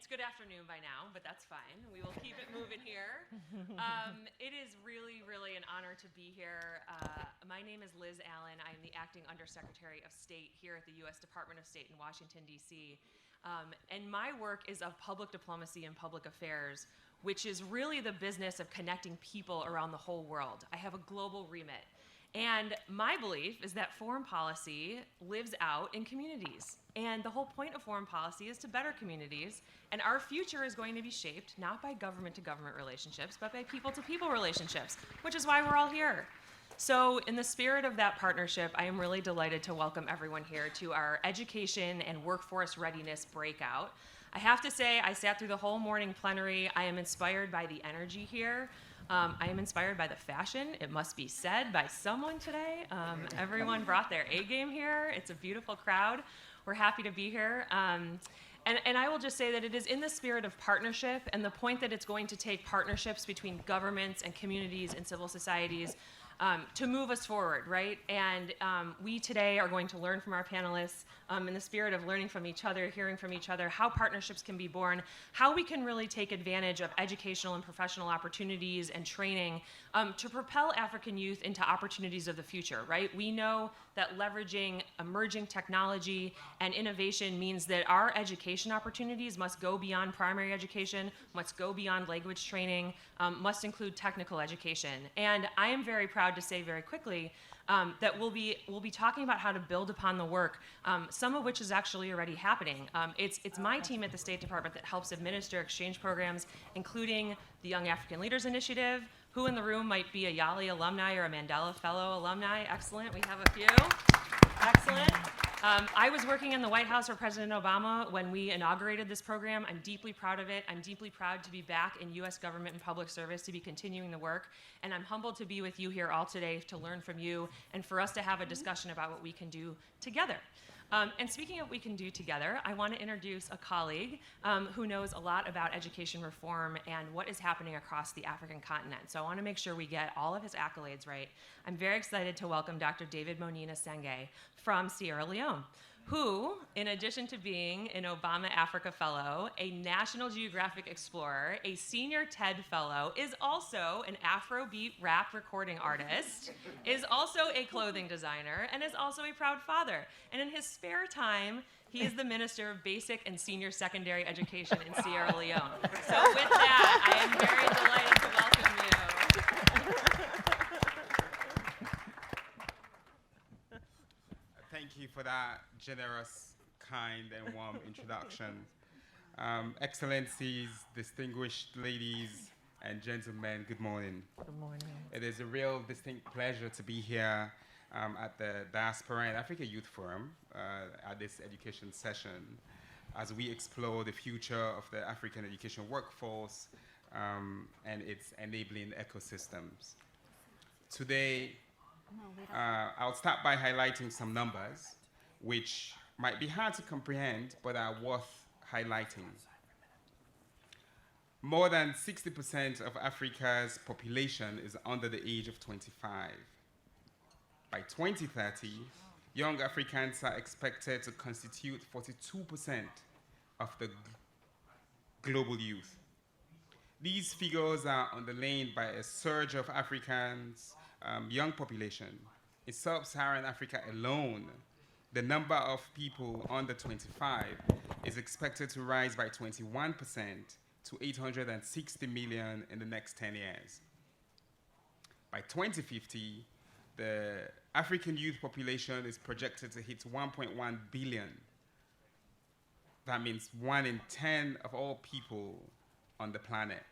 good afternoon by now, but that's fine. We will keep it moving here. It is really, really an honor to be here. My name is Liz Allen. I am the Acting Undersecretary of State here at the U.S. Department of State in Washington, D.C. And my work is of public diplomacy and public affairs, which is really the business of connecting people around the whole world. I have a global remit. And my belief is that foreign policy lives out in communities. And the whole point of foreign policy is to better communities. And our future is going to be shaped not by government-to-government relationships, but by people-to-people relationships, which is why we're all here. So in the spirit of that partnership, I am really delighted to welcome everyone here to our Education and Workforce Readiness Breakout. I have to say, I sat through the whole morning plenary. I am inspired by the energy here. I am inspired by the fashion, it must be said, by someone today. Everyone brought their A game here. It's a beautiful crowd. We're happy to be here. And I will just say that it is in the spirit of partnership and the point that it's going to take partnerships between governments and communities and civil societies to move us forward, right? And we today are going to learn from our panelists in the spirit of learning from each other, hearing from each other, how partnerships can be born, how we can really take advantage of educational and professional opportunities and training to propel African youth into opportunities of the future, right? We know that leveraging emerging technology and innovation means that our education opportunities must go beyond primary education, must go beyond language training, must include technical education. And I am very proud to say very quickly that we'll be talking about how to build upon the work, some of which is actually already happening. It's my team at the State Department that helps administer exchange programs, including the Young African Leaders Initiative. Who in the room might be a YALI alumni or a Mandela Fellow alumni? Excellent, we have a few. Excellent. I was working in the White House for President Obama when we inaugurated this program. I'm deeply proud of it. I'm deeply proud to be back in U.S. government and public service, to be continuing the work. And I'm humbled to be with you here all today to learn from you and for us to have a discussion about what we can do together. And speaking of what we can do together, I want to introduce a colleague who knows a lot about education reform and what is happening across the African continent. So I want to make sure we get all of his accolades right. I'm very excited to welcome Dr. David Monina Senge from Sierra Leone, who, in addition to being an Obama Africa Fellow, a National Geographic Explorer, a Senior TED Fellow, is also an Afrobeat rap recording artist, is also a clothing designer, and is also a proud father. And in his spare time, he is the Minister of Basic and Senior Secondary Education in Sierra Leone. So with that, I am very delighted to welcome you. Thank you for that generous, kind, and warm introduction. Excellencies, distinguished ladies and gentlemen, good morning. Good morning. It is a real distinct pleasure to be here at the Diaspora and Africa Youth Forum at this education session as we explore the future of the African education workforce and its enabling ecosystems. Today, I'll start by highlighting some numbers which might be hard to comprehend but are worth highlighting. More than 60% of Africa's population is under the age of 25. By 2030, young Africans are expected to constitute 42% of the global youth. These figures are underlain by a surge of Africans' young population. In sub-Saharan Africa alone, the number of people under 25 is expected to rise by 21% to 860 million in the next 10 years. By 2050, the African youth population is projected to hit 1.1 billion. That means 1 in 10 of all people on the planet.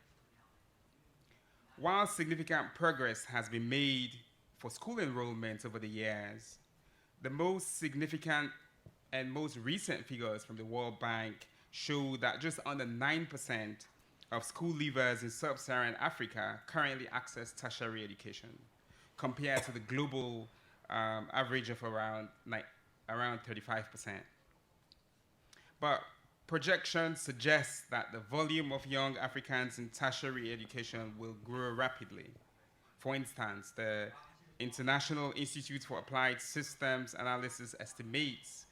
While significant progress has been made for school enrollment over the years, the most significant and most recent figures from the World Bank show that just under 9% of school leavers in sub-Saharan Africa currently access tertiary education, compared to the global average of around 35%. But projections suggest that the volume of young Africans in tertiary education will grow rapidly. For instance, the International Institute for Applied Systems Analysis estimates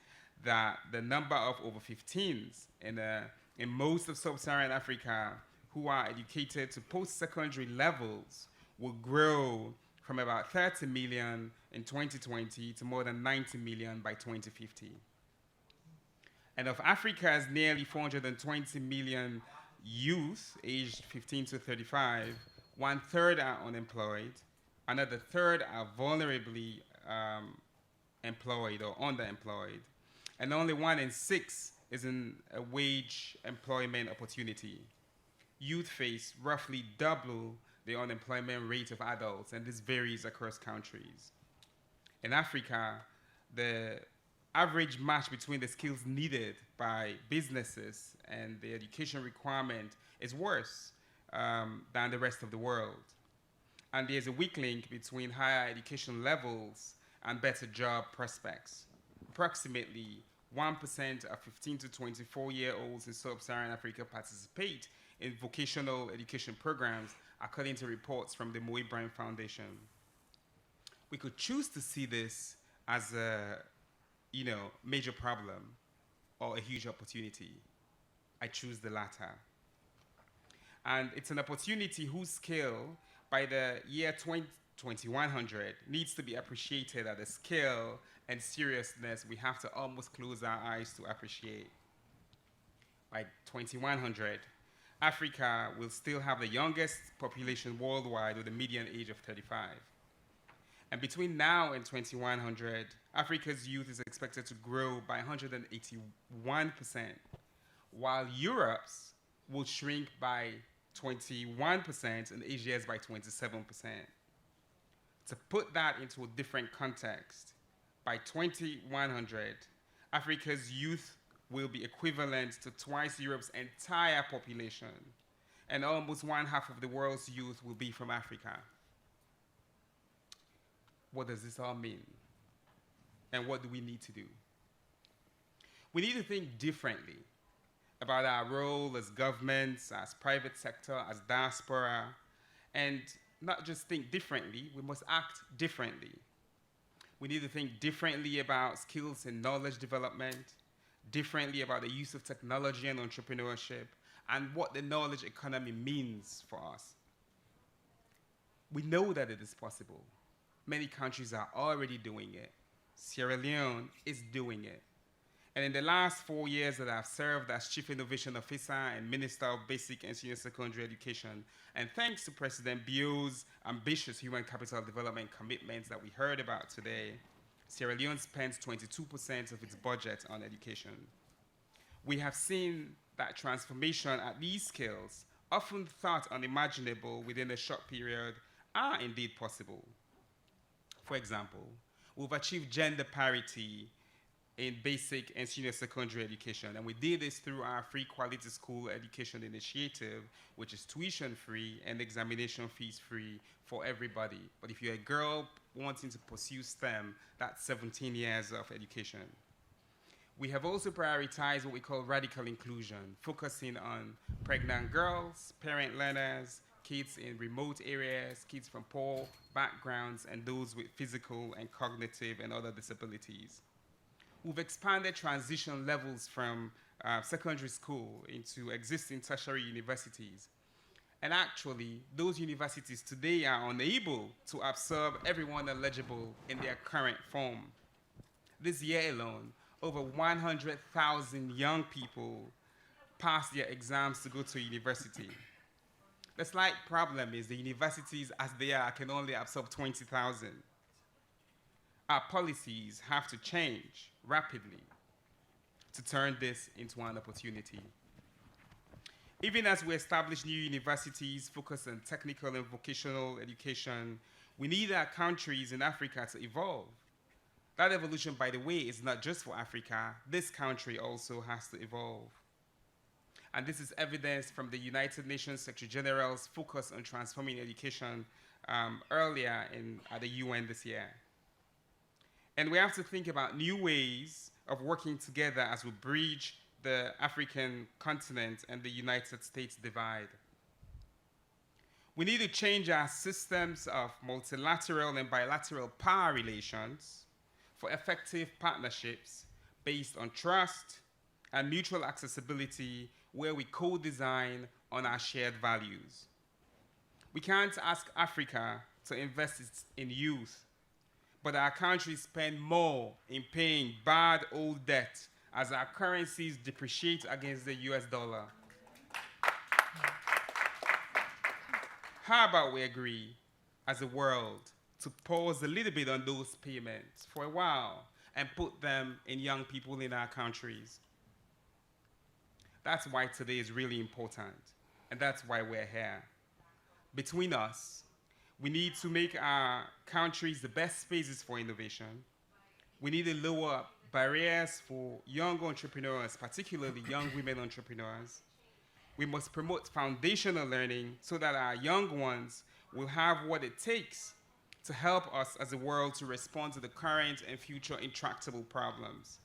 that the number of over 15s in the in most of sub-Saharan Africa who are educated to post-secondary levels will grow from about 30 million in 2020 to more than 90 million by 2050. And of Africa's nearly 420 million youth aged 15 to 35, 1/3 are unemployed, another third are vulnerably employed or underemployed, and only 1 in 6 is in a wage employment opportunity. Youth face roughly double the unemployment rate of adults, and this varies across countries. In Africa, the average match between the skills needed by businesses and the education requirement is worse than the rest of the world. And there's a weak link between higher education levels and better job prospects. Approximately 1% of 15 to 24-year-olds in sub-Saharan Africa participate in vocational education programs, according to reports from the Moe Brown Foundation. We could choose to see this as a major problem or a huge opportunity. I choose the latter. And it's an opportunity whose scale by the year 2100 needs to be appreciated at a scale and seriousness we have to almost close our eyes to appreciate. By 2100, Africa will still have the youngest population worldwide with a median age of 35. And between now and 2100, Africa's youth is expected to grow by 181%, while Europe's will shrink by 21% and Asia's by 27%. To put that into a different context, by 2100, Africa's youth will be equivalent to twice Europe's entire population, and almost 1/2 of the world's youth will be from Africa. What does this all mean? And what do we need to do? We need to think differently about our role as governments, as private sector, as diaspora, and not just think differently, we must act differently. We need to think differently about skills and knowledge development, differently about the use of technology and entrepreneurship, and what the knowledge economy means for us. We know that it is possible. Many countries are already doing it. Sierra Leone is doing it. And in the last 4 years that I've served as Chief Innovation Officer and Minister of Basic and Senior Secondary Education, and thanks to President Bio's ambitious human capital development commitments that we heard about today, Sierra Leone spends 22% of its budget on education. We have seen that transformation at these scales, often thought unimaginable within a short period, are indeed possible. For example, we've achieved gender parity in basic and senior secondary education, and we did this through our free quality school education initiative, which is tuition free and examination fees free for everybody. But if you're a girl wanting to pursue STEM, that's 17 years of education. We have also prioritized what we call radical inclusion, focusing on pregnant girls, parent learners, kids in remote areas, kids from poor backgrounds, and those with physical and cognitive and other disabilities. We've expanded transition levels from secondary school into existing tertiary universities. And actually, those universities today are unable to absorb everyone eligible in their current form. This year alone, over 100,000 young people passed their exams to go to university. The slight problem is the universities, as they are, can only absorb 20,000. Our policies have to change rapidly to turn this into an opportunity. Even as we establish new universities focused on technical and vocational education, we need our countries in Africa to evolve. That evolution, by the way, is not just for Africa. This country also has to evolve. And this is evidenced from the United Nations Secretary General's focus on transforming education earlier at the UN this year. And we have to think about new ways of working together as we bridge the African continent and the United States divide. We need to change our systems of multilateral and bilateral power relations for effective partnerships based on trust and mutual accessibility where we co-design on our shared values. We can't ask Africa to invest in youth, but our countries spend more in paying bad old debt as our currencies depreciate against the US dollar. How about we agree as a world to pause a little bit on those payments for a while and put them in young people in our countries? That's why today is really important, and that's why we're here. Between us, we need to make our countries the best spaces for innovation. We need to lower barriers for young entrepreneurs, particularly young women entrepreneurs. We must promote foundational learning so that our young ones will have what it takes to help us as a world to respond to the current and future intractable problems.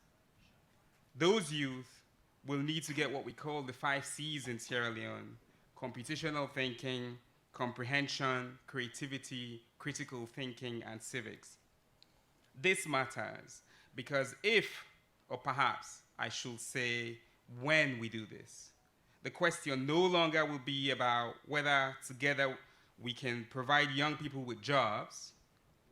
Those youth will need to get what we call the 5 C's in Sierra Leone: computational thinking, comprehension, creativity, critical thinking, and civics. This matters because if, or perhaps I should say, when we do this, the question no longer will be about whether together we can provide young people with jobs,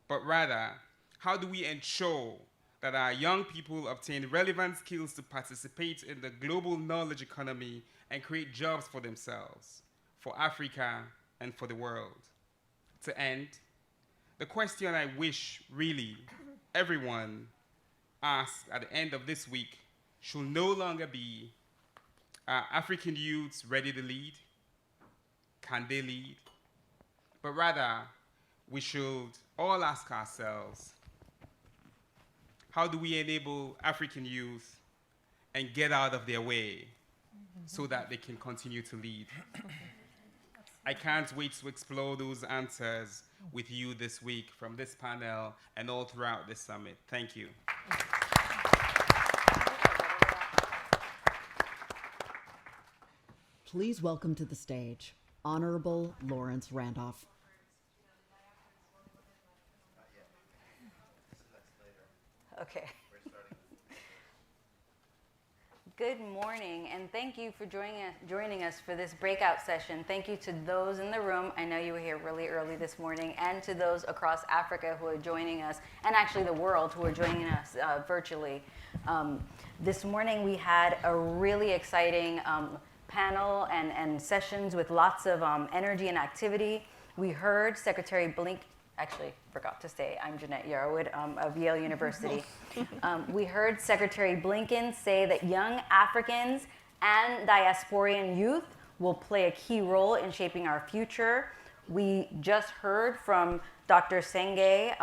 but rather, how do we ensure that our young people obtain relevant skills to participate in the global knowledge economy and create jobs for themselves, for Africa, and for the world? To end, the question I wish really everyone asks at the end of this week should no longer be, are African youths ready to lead? Can they lead? But rather, we should all ask ourselves, how do we enable African youth and get out of their way so that they can continue to lead? I can't wait to explore those answers with you this week from this panel and all throughout this summit. Thank you. Please welcome to the stage Honorable Lawrence Randolph. Okay. Good morning, and thank you for joining us for this breakout session. Thank you to those in the room. I know you were here really early this morning, and to those across Africa who are joining us, and actually the world who are joining us virtually. This morning we had a really exciting panel and sessions with lots of energy and activity. We heard Secretary Blink. Actually, forgot to say, I'm Jeanette Yarwood of Yale University. We heard Secretary Blinken say that young Africans and diasporian youth will play a key role in shaping our future. We just heard from Dr. Senge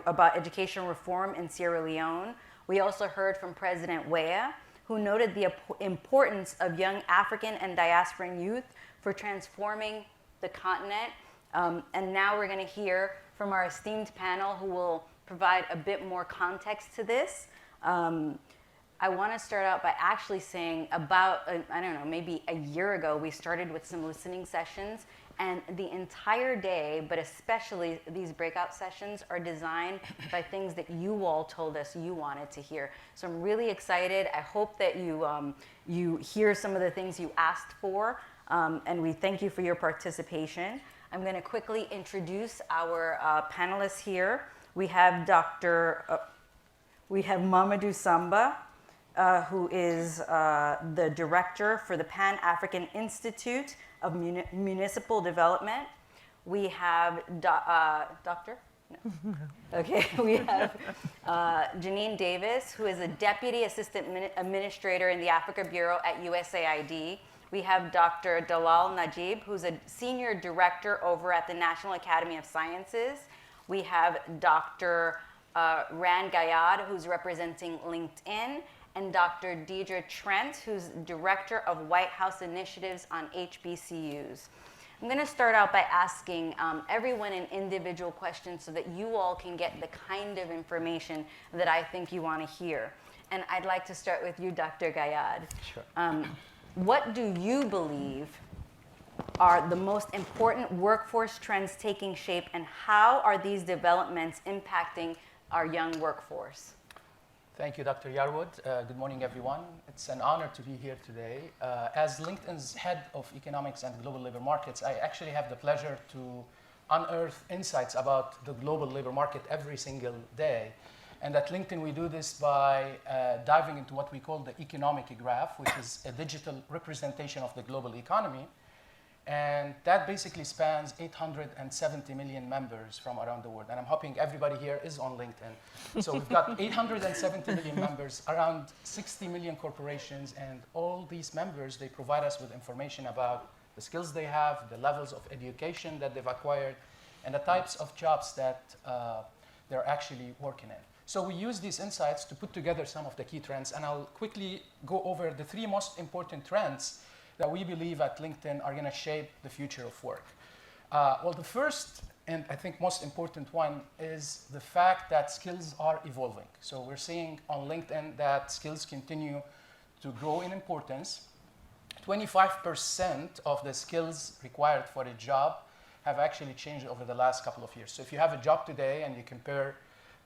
about education reform in Sierra Leone. We also heard from President Weah, who noted the importance of young African and diasporan youth for transforming the continent. And now we're going to hear from our esteemed panel who will provide a bit more context to this. I want to start out by actually saying about, I don't know, maybe a year ago, we started with some listening sessions, and the entire day, but especially these breakout sessions, are designed by things that you all told us you wanted to hear. So I'm really excited. I hope that you hear some of the things you asked for, and we thank you for your participation. I'm going to quickly introduce our panelists here. We have Mamadou Samba, who is the director for the Pan-African Institute of Municipal Development. We have Doctor? No. Okay, we have Janine Davis, who is a Deputy Assistant Administrator in the Africa Bureau at USAID. We have Dr. Dalal Najib, who's a Senior Director over at the National Academy of Sciences. We have Dr. Rand Gayad, who's representing LinkedIn, and Dr. Deidre Trent, who's Director of White House Initiatives on HBCUs. I'm going to start out by asking everyone an individual question so that you all can get the kind of information that I think you want to hear. And I'd like to start with you, Dr. Gayad. Sure. What do you believe are the most important workforce trends taking shape, and how are these developments impacting our young workforce? Thank you, Dr. Yarwood. Good morning, everyone. It's an honor to be here today. As LinkedIn's head of economics and global labor markets, I actually have the pleasure to unearth insights about the global labor market every single day. And at LinkedIn, we do this by diving into what we call the economic graph, which is a digital representation of the global economy. And that basically spans 870 million members from around the world. And I'm hoping everybody here is on LinkedIn. So we've got 870 million members, around 60 million corporations, and all these members, they provide us with information about the skills they have, the levels of education that they've acquired, and the types of jobs that they're actually working in. So we use these insights to put together some of the key trends, and I'll quickly go over the 3 most important trends that we believe at LinkedIn are going to shape the future of work. Well, the first and I think most important one is the fact that skills are evolving. So we're seeing on LinkedIn that skills continue to grow in importance. 25% of the skills required for a job have actually changed over the last couple of years. So if you have a job today and you compare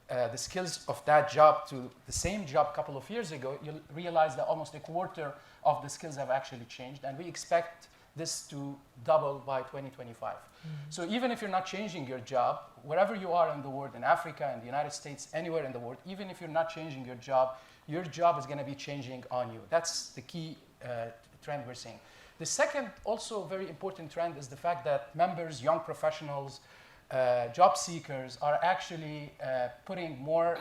the skills of that job to the same job a couple of years ago, you'll realize that almost a quarter of the skills have actually changed, and we expect this to double by 2025. So even if you're not changing your job, wherever you are in the world, in Africa, in the United States, anywhere in the world, even if you're not changing your job is going to be changing on you. That's the key trend we're seeing. The second, also very important trend is the fact that members, young professionals, job seekers are actually putting more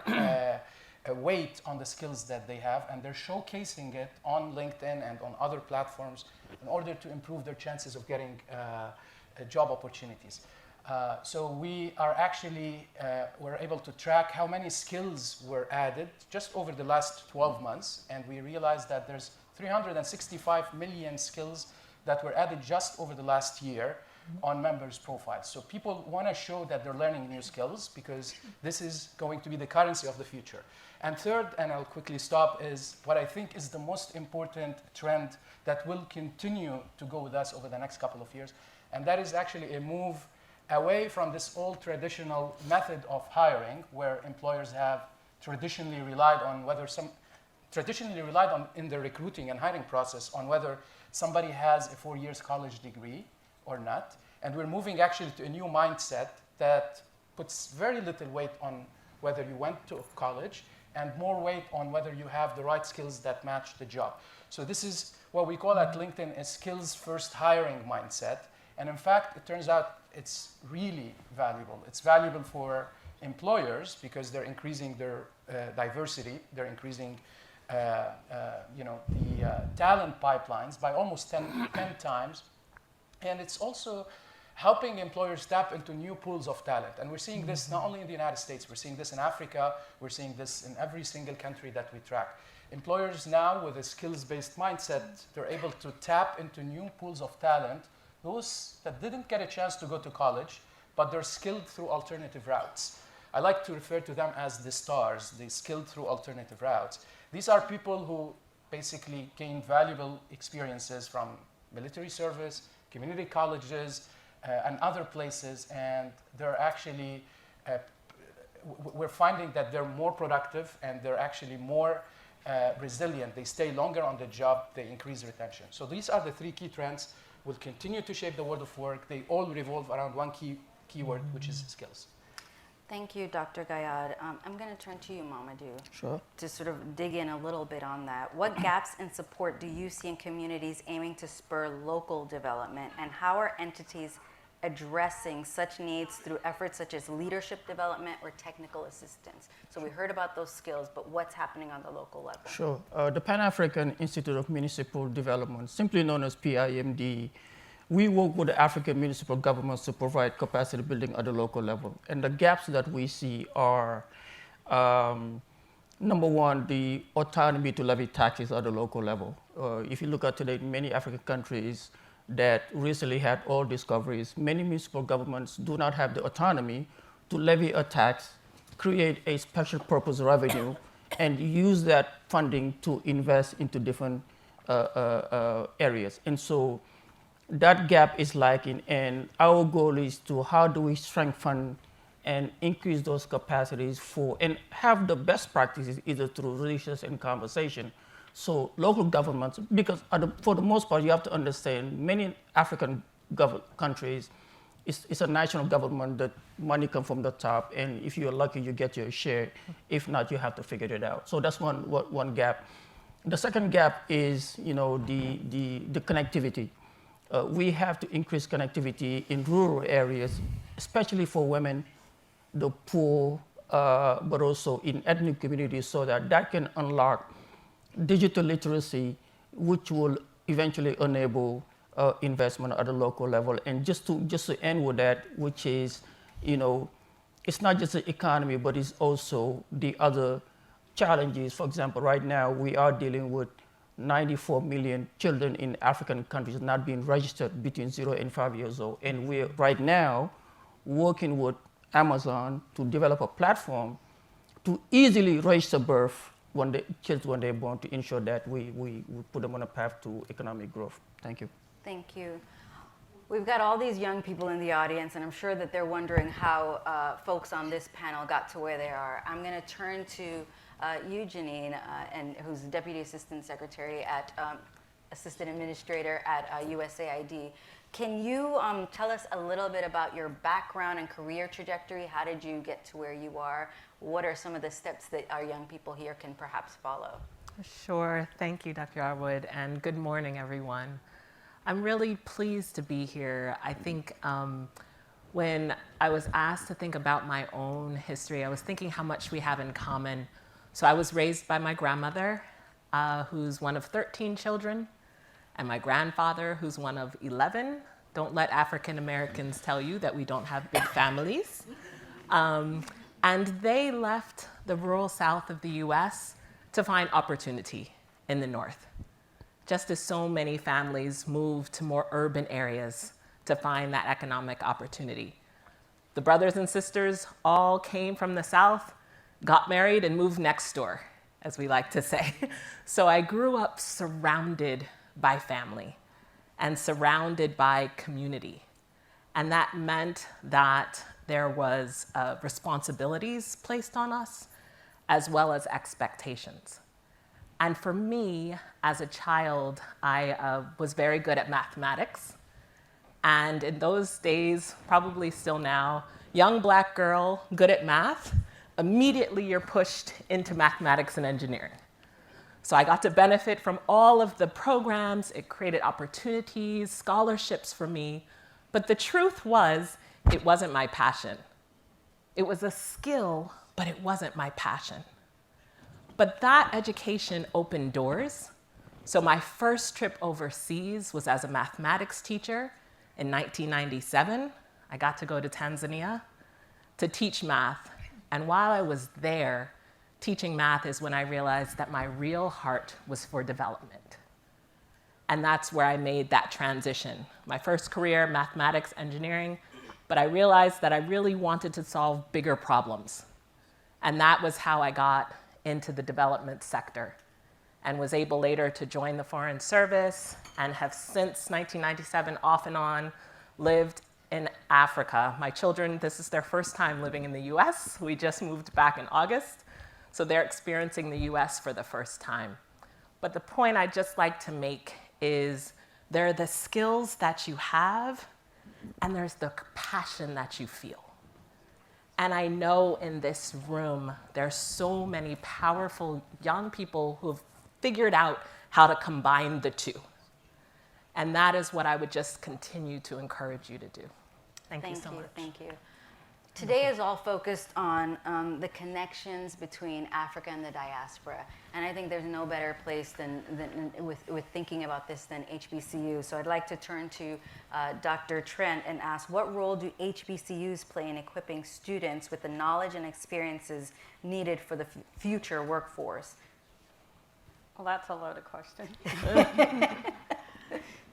weight on the skills that they have, and they're showcasing it on LinkedIn and on other platforms in order to improve their chances of getting job opportunities. So we are actually, we're able to track how many skills were added just over the last 12 months, and we realized that there's 365 million skills that were added just over the last year on members' profiles. So people want to show that they're learning new skills because this is going to be the currency of the future. And third, and I'll quickly stop, is what I think is the most important trend that will continue to go with us over the next couple of years, and that is actually a move away from this old traditional method of hiring where employers have traditionally relied on in the recruiting and hiring process on whether somebody has a 4 years college degree or not. And we're moving actually to a new mindset that puts very little weight on whether you went to college and more weight on whether you have the right skills that match the job. So this is what we call at LinkedIn a skills-first hiring mindset. And in fact, it turns out it's really valuable. It's valuable for employers because they're increasing their diversity. They're increasing the talent pipelines by almost 10 times. And it's also helping employers tap into new pools of talent. And we're seeing this not only in the United States, we're seeing this in Africa, we're seeing this in every single country that we track. Employers now, with a skills-based mindset, they're able to tap into new pools of talent, those that didn't get a chance to go to college, but they're skilled through alternative routes. I like to refer to them as the stars, the skilled through alternative routes. These are people who basically gain valuable experiences from military service, community colleges, and other places, and they're actually, we're finding that they're more productive and they're actually more resilient. They stay longer on the job, they increase retention. So these are the 3 key trends, will continue to shape the world of work. They all revolve around one keyword, which is skills. Thank you, Dr. Gayad. I'm going to turn to you, Mamadou, Sure. to sort of dig in a little bit on that. What gaps in support do you see in communities aiming to spur local development, and how are entities addressing such needs through efforts such as leadership development or technical assistance? So we heard about those skills, but what's happening on the local level? Sure. The Pan-African Institute of Municipal Development, simply known as PIMD, we work with the African municipal governments to provide capacity building at the local level. And the gaps that we see are, number one, the autonomy to levy taxes at the local level. If you look at today, many African countries that recently had oil discoveries, many municipal governments do not have the autonomy to levy a tax, create a special purpose revenue, and use that funding to invest into different areas. And so that gap is lacking, and our goal is to how do we strengthen and increase those capacities and have the best practices either through research and conversation. So local governments, because for the most part, you have to understand many African countries, it's a national government that money comes from the top, and if you're lucky, you get your share. If not, you have to figure it out. So that's one gap. The second gap is, the connectivity. We have to increase connectivity in rural areas, especially for women, the poor, but also in ethnic communities, so that can unlock digital literacy, which will eventually enable investment at the local level. And just to end with that, which is, it's not just the economy, but it's also the other challenges. For example, right now we are dealing with 94 million children in African countries not being registered between 0 and 5 years old. And we're right now working with Amazon to develop a platform to easily register birth kids when they're born, to ensure that we put them on a path to economic growth. Thank you. Thank you. We've got all these young people in the audience, and I'm sure that they're wondering how folks on this panel got to where they are. I'm going to turn to you, Janine, who's Deputy Assistant Secretary Assistant Administrator at USAID. Can you tell us a little bit about your background and career trajectory? How did you get to where you are? What are some of the steps that our young people here can perhaps follow? Sure. Thank you, Dr. Arwood, and good morning, everyone. I'm really pleased to be here. I think when I was asked to think about my own history, I was thinking how much we have in common. So I was raised by my grandmother, who's one of 13 children, and my grandfather, who's one of 11. Don't let African Americans tell you that we don't have big families. And they left the rural South of the US to find opportunity in the North, just as so many families moved to more urban areas to find that economic opportunity. The brothers and sisters all came from the South, got married, and moved next door, as we like to say. So I grew up surrounded by family and surrounded by community. And that meant that there was responsibilities placed on us, as well as expectations. And for me, as a child, I was very good at mathematics. And in those days, probably still now, young Black girl, good at math, immediately you're pushed into mathematics and engineering. So I got to benefit from all of the programs. It created opportunities, scholarships for me. But the truth was, it wasn't my passion. It was a skill, but it wasn't my passion. But that education opened doors. So my first trip overseas was as a mathematics teacher in 1997. I got to go to Tanzania to teach math. And while I was there, teaching math is when I realized that my real heart was for development. And that's where I made that transition. My first career, mathematics, engineering, but I realized that I really wanted to solve bigger problems. And that was how I got into the development sector and was able later to join the Foreign Service and have since 1997 off and on lived in Africa. My children, this is their first time living in the US. We just moved back in August. So they're experiencing the US for the first time. But the point I'd just like to make is there are the skills that you have, and there's the passion that you feel. And I know in this room, there's so many powerful young people who've figured out how to combine the two. And that is what I would just continue to encourage you to do. Thank you so much. Thank you. Today is all focused on the connections between Africa and the diaspora. And I think there's no better place than with thinking about this than HBCU. So I'd like to turn to Dr. Trent and ask, what role do HBCUs play in equipping students with the knowledge and experiences needed for the future workforce? Well, that's a loaded question.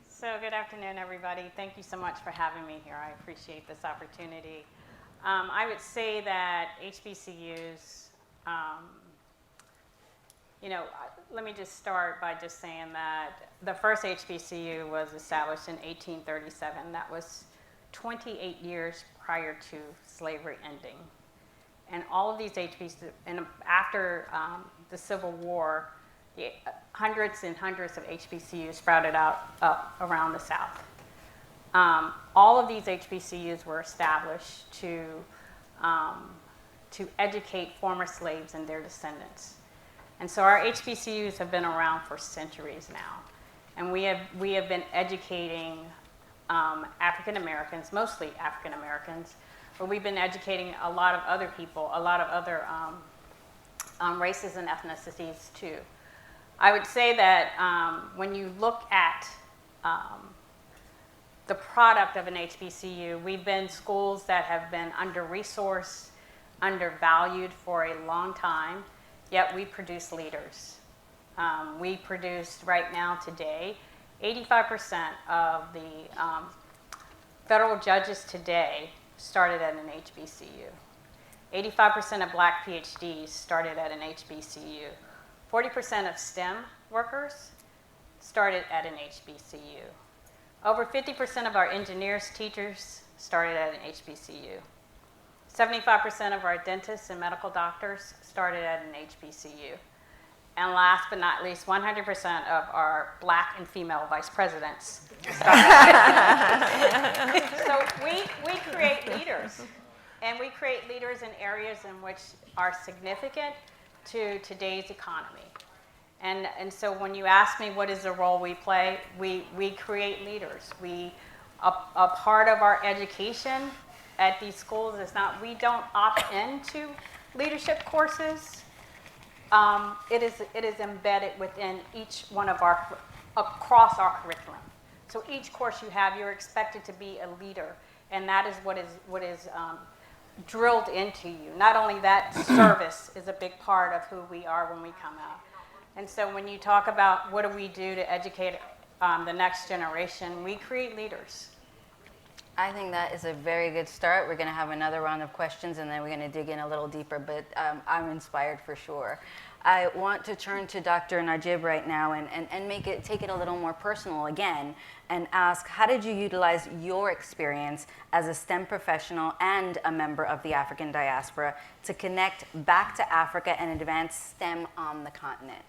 So good afternoon, everybody. Thank you so much for having me here. I appreciate this opportunity. I would say that HBCUs, let me just start by just saying that the first HBCU was established in 1837. That was 28 years prior to slavery ending. And all of these HBCUs, and after the Civil War, hundreds and hundreds of HBCUs sprouted out up around the South. All of these HBCUs were established to educate former slaves and their descendants. And so our HBCUs have been around for centuries now. And we have been educating African Americans, mostly African Americans, but we've been educating a lot of other people, a lot of other races and ethnicities too. I would say that when you look at the product of an HBCU, we've been schools that have been under-resourced, undervalued for a long time, yet we produce leaders. We produce right now today, 85% of the federal judges today started at an HBCU. 85% of black PhDs started at an HBCU. 40% of STEM workers started at an HBCU. Over 50% of our engineers, teachers started at an HBCU. 75% of our dentists and medical doctors started at an HBCU. And last but not least, 100% of our black and female vice presidents started. So we create leaders, and we create leaders in areas in which are significant to today's economy. And so when you ask me what is the role we play, we create leaders. A part of our education at these schools is not, we don't opt into leadership courses. It is embedded within each one of across our curriculum. So each course you have, you're expected to be a leader, and that is what is drilled into you. Not only that, service is a big part of who we are when we come out. And so when you talk about what do we do to educate the next generation, we create leaders. I think that is a very good start. We're going to have another round of questions, and then we're going to dig in a little deeper, but I'm inspired for sure. I want to turn to Dr. Najib right now and take it a little more personal again and ask, how did you utilize your experience as a STEM professional and a member of the African diaspora to connect back to Africa and advance STEM on the continent?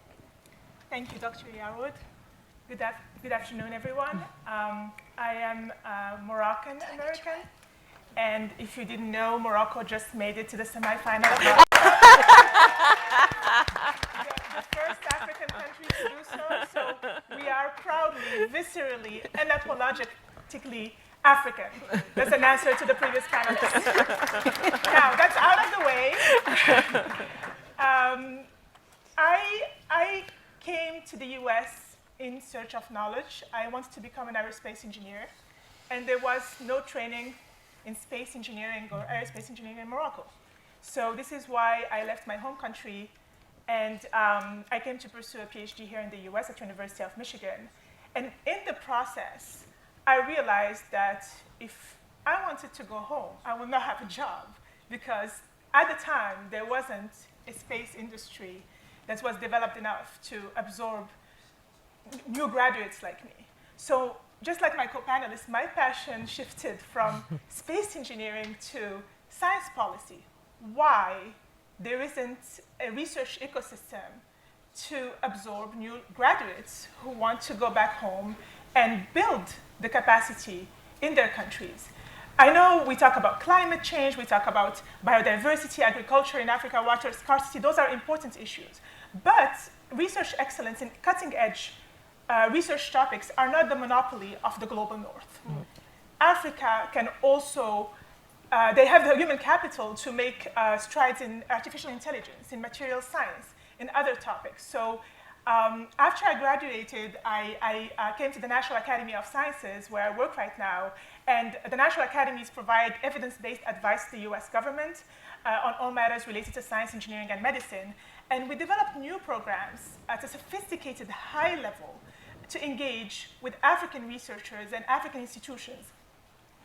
Thank you, Dr. Yarwood. Good afternoon, everyone. I am Moroccan American, and if you didn't know, Morocco just made it to the semifinal of the first African country to do so. So we are proudly, viscerally, and apologetically African. That's an answer to the previous panelist. Now, that's out of the way. I came to the US in search of knowledge. I wanted to become an aerospace engineer, and there was no training in space engineering or aerospace engineering in Morocco. So this is why I left my home country, and I came to pursue a PhD here in the US at University of Michigan. And in the process, I realized that if I wanted to go home, I would not have a job, because at the time, there wasn't a space industry that was developed enough to absorb new graduates like me. So just like my co-panelists, my passion shifted from space engineering to science policy. Why there isn't a research ecosystem to absorb new graduates who want to go back home and build the capacity in their countries. I know we talk about climate change, we talk about biodiversity, agriculture in Africa, water scarcity. Those are important issues. But research excellence in cutting edge research topics are not the monopoly of the global north. Africa can also, they have the human capital to make strides in artificial intelligence, in material science, in other topics. So after I graduated, I came to the National Academy of Sciences, where I work right now. And the National Academies provide evidence-based advice to the US government on all matters related to science, engineering, and medicine. And we developed new programs at a sophisticated high level to engage with African researchers and African institutions,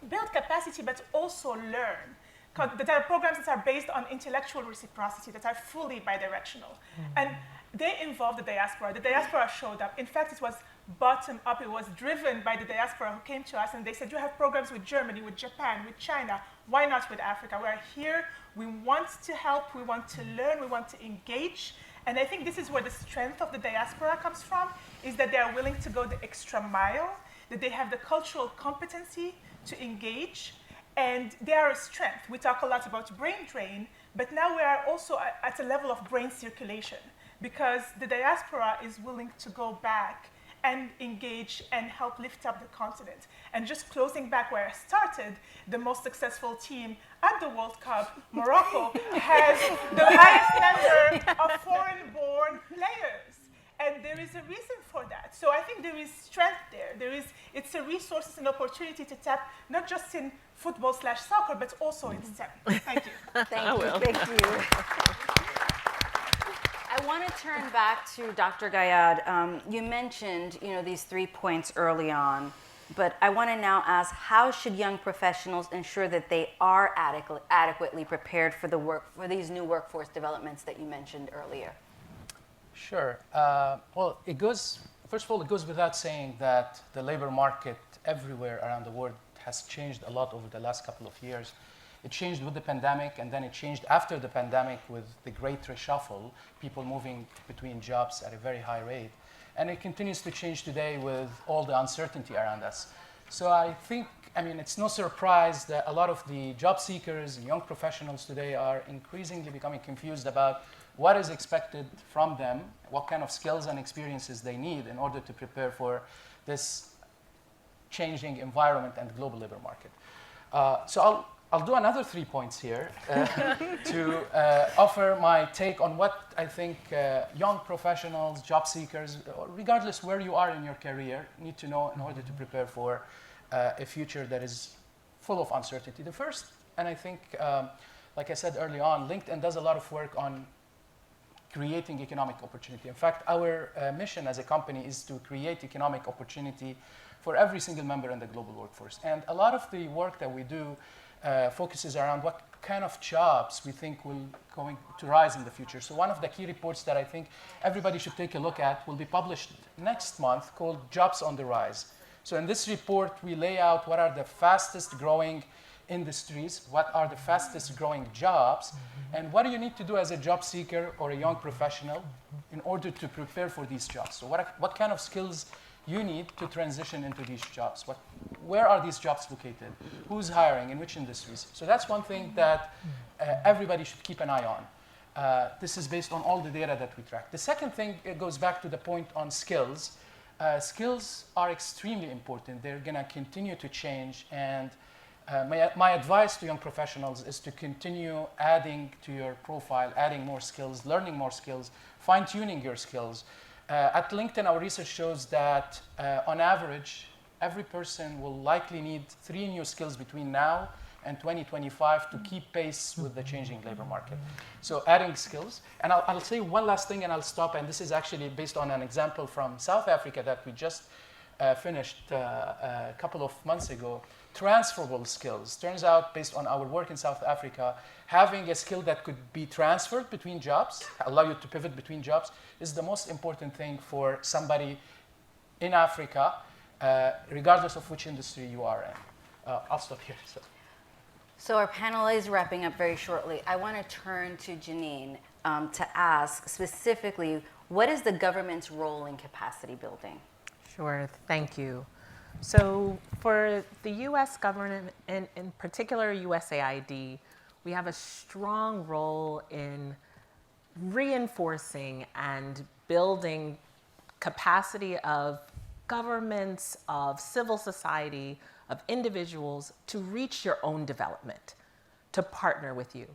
build capacity, but also learn. Because there are programs that are based on intellectual reciprocity, that are fully bidirectional. And they involve the diaspora. The diaspora showed up. In fact, it was bottom up. It was driven by the diaspora who came to us and they said, you have programs with Germany, with Japan, with China. Why not with Africa? We're here. We want to help. We want to learn. We want to engage. And I think this is where the strength of the diaspora comes from, is that they are willing to go the extra mile, that they have the cultural competency to engage, and they are a strength. We talk a lot about brain drain, but now we are also at a level of brain circulation, because the diaspora is willing to go back and engage and help lift up the continent. And just closing back where I started, the most successful team at the World Cup, Morocco, has the highest number of foreign-born players. And there is a reason for that. So I think there is strength there. It's a resource, it's an opportunity to tap, not just in football/soccer, but also in STEM. Thank you. Thank you. I want to turn back to Dr. Gayad. You mentioned, these 3 points early on, but I want to now ask, how should young professionals ensure that they are adequately prepared for these new workforce developments that you mentioned earlier? Sure. Well, first of all, it goes without saying that the labor market everywhere around the world has changed a lot over the last couple of years. It changed with the pandemic, and then it changed after the pandemic with the great reshuffle, people moving between jobs at a very high rate. And it continues to change today with all the uncertainty around us. So I think, it's no surprise that a lot of the job seekers and young professionals today are increasingly becoming confused about what is expected from them, what kind of skills and experiences they need in order to prepare for this changing environment and global labor market. So I'll do another 3 points here to offer my take on what I think young professionals, job seekers, regardless where you are in your career, need to know in order to prepare for a future that is full of uncertainty. The first, and I think, like I said early on, LinkedIn does a lot of work on creating economic opportunity. In fact, our mission as a company is to create economic opportunity for every single member in the global workforce. And a lot of the work that we do focuses around what kind of jobs we think will going to rise in the future. So one of the key reports that I think everybody should take a look at will be published next month, called Jobs on the Rise. So in this report, we lay out what are the fastest growing industries, what are the fastest growing jobs, and what do you need to do as a job seeker or a young professional in order to prepare for these jobs. So what kind of skills you need to transition into these jobs. Where are these jobs located? Who's hiring? In which industries? So that's one thing that everybody should keep an eye on. This is based on all the data that we track. The second thing, it goes back to the point on skills. Skills are extremely important. They're going to continue to change. And my advice to young professionals is to continue adding to your profile, adding more skills, learning more skills, fine-tuning your skills. At LinkedIn, our research shows that on average, every person will likely need 3 new skills between now and 2025 to keep pace with the changing labor market. So adding skills. And I'll say one last thing and I'll stop. And this is actually based on an example from South Africa that we just finished a couple of months ago. Transferable skills. Turns out, based on our work in South Africa, having a skill that could be transferred between jobs, allow you to pivot between jobs, is the most important thing for somebody in Africa, regardless of which industry you are in. I'll stop here. So our panel is wrapping up very shortly. I want to turn to Janine to ask specifically, what is the government's role in capacity building? Sure, thank you. So for the U.S. government, and in particular USAID, we have a strong role in reinforcing and building capacity of governments, of civil society, of individuals to reach your own development, to partner with you.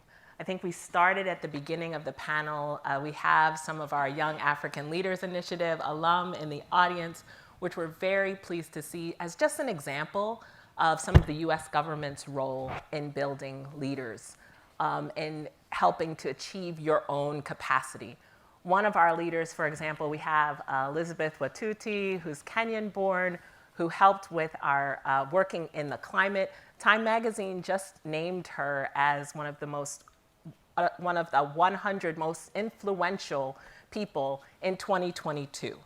I think we started at the beginning of the panel. We have some of our Young African Leaders Initiative alum in the audience, which we're very pleased to see as just an example of some of the US government's role in building leaders and helping to achieve your own capacity. One of our leaders, for example, we have Elizabeth Watuti, who's Kenyan-born, who helped with our working in the climate. Time Magazine just named her as one of the 100 most influential people in 2022.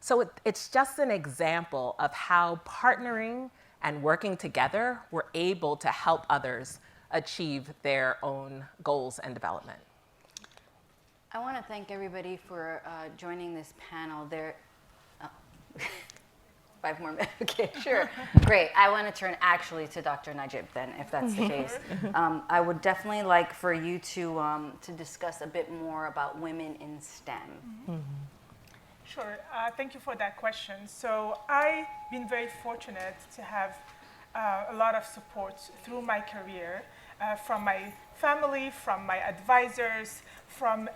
So it's just an example of how partnering and working together, we're able to help others achieve their own goals and development. I want to thank everybody for joining this panel. 5 more minutes. Okay, sure. Great. I want to turn actually to Dr. Najib then, if that's the case. I would definitely like for you to discuss a bit more about women in STEM. Mm-hmm. Sure. Thank you for that question. So I've been very fortunate to have a lot of support through my career from my family, from my advisors, from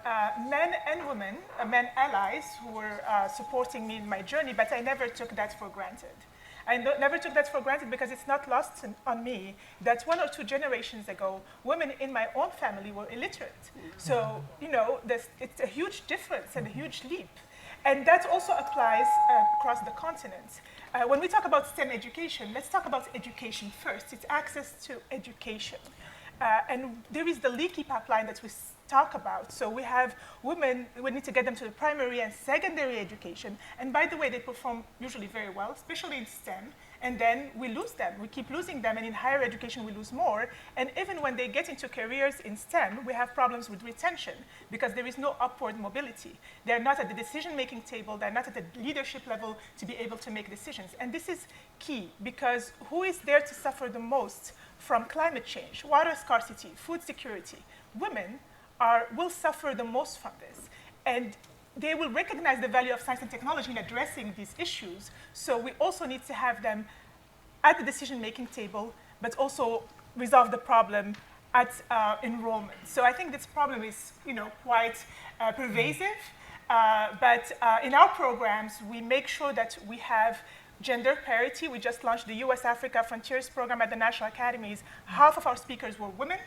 men and women, men allies who were supporting me in my journey, but I never took that for granted. I never took that for granted because it's not lost on me that 1 or 2 generations ago, women in my own family were illiterate. So, you know, it's a huge difference and a huge leap. And that also applies across the continent. When we talk about STEM education, let's talk about education first. It's access to education. And there is the leaky pipeline that we talk about. So we have women, we need to get them to the primary and secondary education. And by the way, they perform usually very well, especially in STEM. And then we lose them. We keep losing them. And in higher education, we lose more. And even when they get into careers in STEM, we have problems with retention because there is no upward mobility. They're not at the decision-making table. They're not at the leadership level to be able to make decisions. And this is key because who is there to suffer the most from climate change, water scarcity, food security? Women will suffer the most from this. And they will recognize the value of science and technology in addressing these issues. So we also need to have them at the decision-making table, but also resolve the problem at enrollment. So I think this problem is, quite pervasive. But in our programs, we make sure that we have gender parity. We just launched the US Africa Frontiers program at the National Academies. Half of our speakers were women.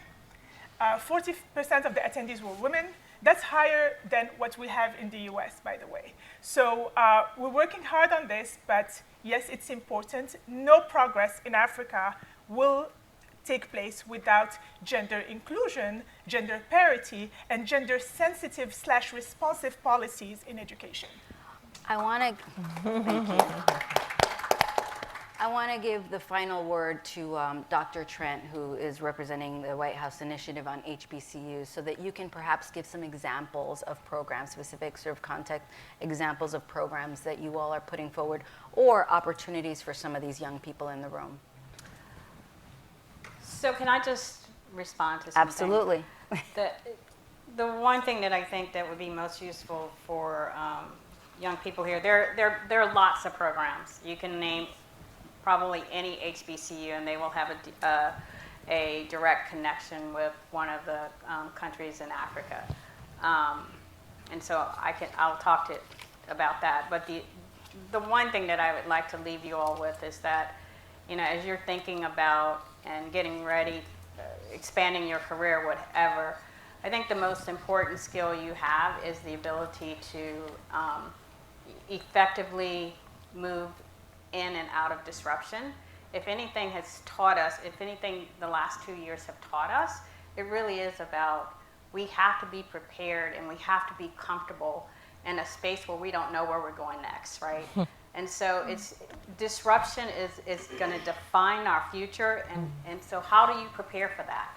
40% of the attendees were women. That's higher than what we have in the US, by the way. So we're working hard on this, but yes, it's important. No progress in Africa will take place without gender inclusion, gender parity, and gender-sensitive/responsive policies in education. I want to give the final word to Dr. Trent, who is representing the White House Initiative on HBCUs, so that you can perhaps give some examples of programs, specific sort of context examples of programs that you all are putting forward, or opportunities for some of these young people in the room. So can I just respond to something? Absolutely. The one thing that I think that would be most useful for young people here, there are lots of programs. You can name probably any HBCU, and they will have a direct connection with one of the countries in Africa. And so I'll talk about that. But the one thing that I would like to leave you all with is that, as you're thinking about and getting ready, expanding your career, whatever, I think the most important skill you have is the ability to effectively move in and out of disruption. If anything has taught us, the last 2 years have taught us, it really is about we have to be prepared and we have to be comfortable in a space where we don't know where we're going next, right? And so disruption is going to define our future, and so how do you prepare for that?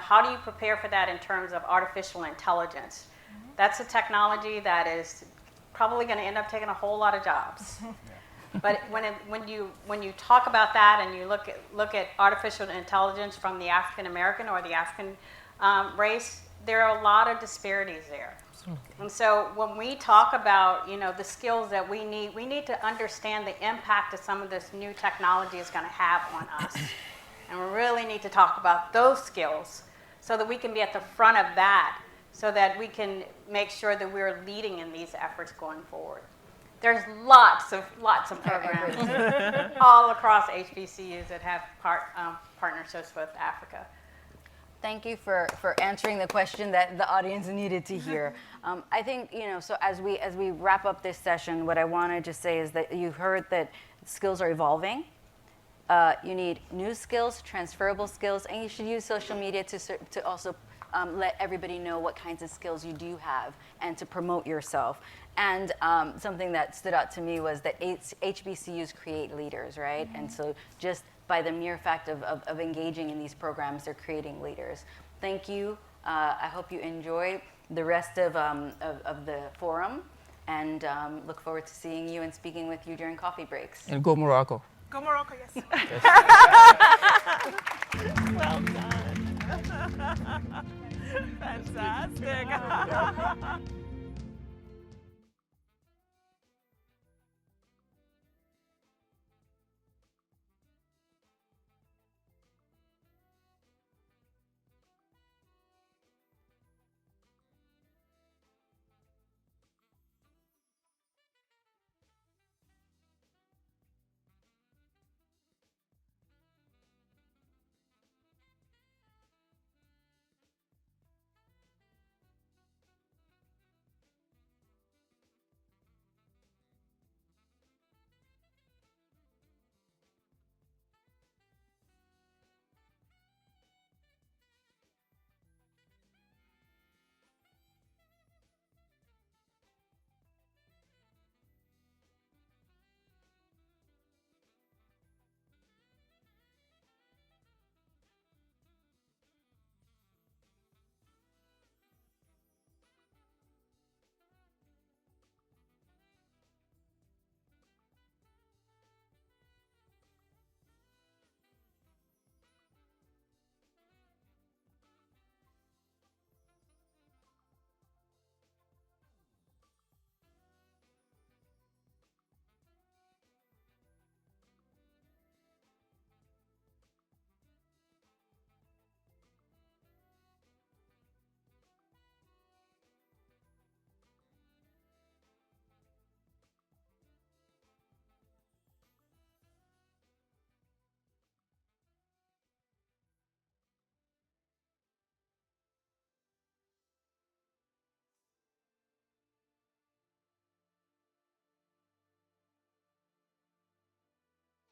How do you prepare for that in terms of artificial intelligence? That's a technology that is probably going to end up taking a whole lot of jobs. But when you talk about that and you look at artificial intelligence from the African American or the African race, there are a lot of disparities there. And so when we talk about the skills that we need to understand the impact that some of this new technology is going to have on us. And we really need to talk about those skills so that we can be at the front of that, so that we can make sure that we're leading in these efforts going forward. There's lots of programs all across HBCUs that have partnerships with Africa. Thank you for answering the question that the audience needed to hear. I think, so as we wrap up this session, what I wanted to say is that you heard that skills are evolving. You need new skills, transferable skills, and you should use social media to also let everybody know what kinds of skills you do have and to promote yourself. And something that stood out to me was that HBCUs create leaders, right? And so just by the mere fact of engaging in these programs, they're creating leaders. Thank you. I hope you enjoy the rest of the forum, and look forward to seeing you and speaking with you during coffee breaks. And go Morocco. Go Morocco, yes. Well done. Fantastic.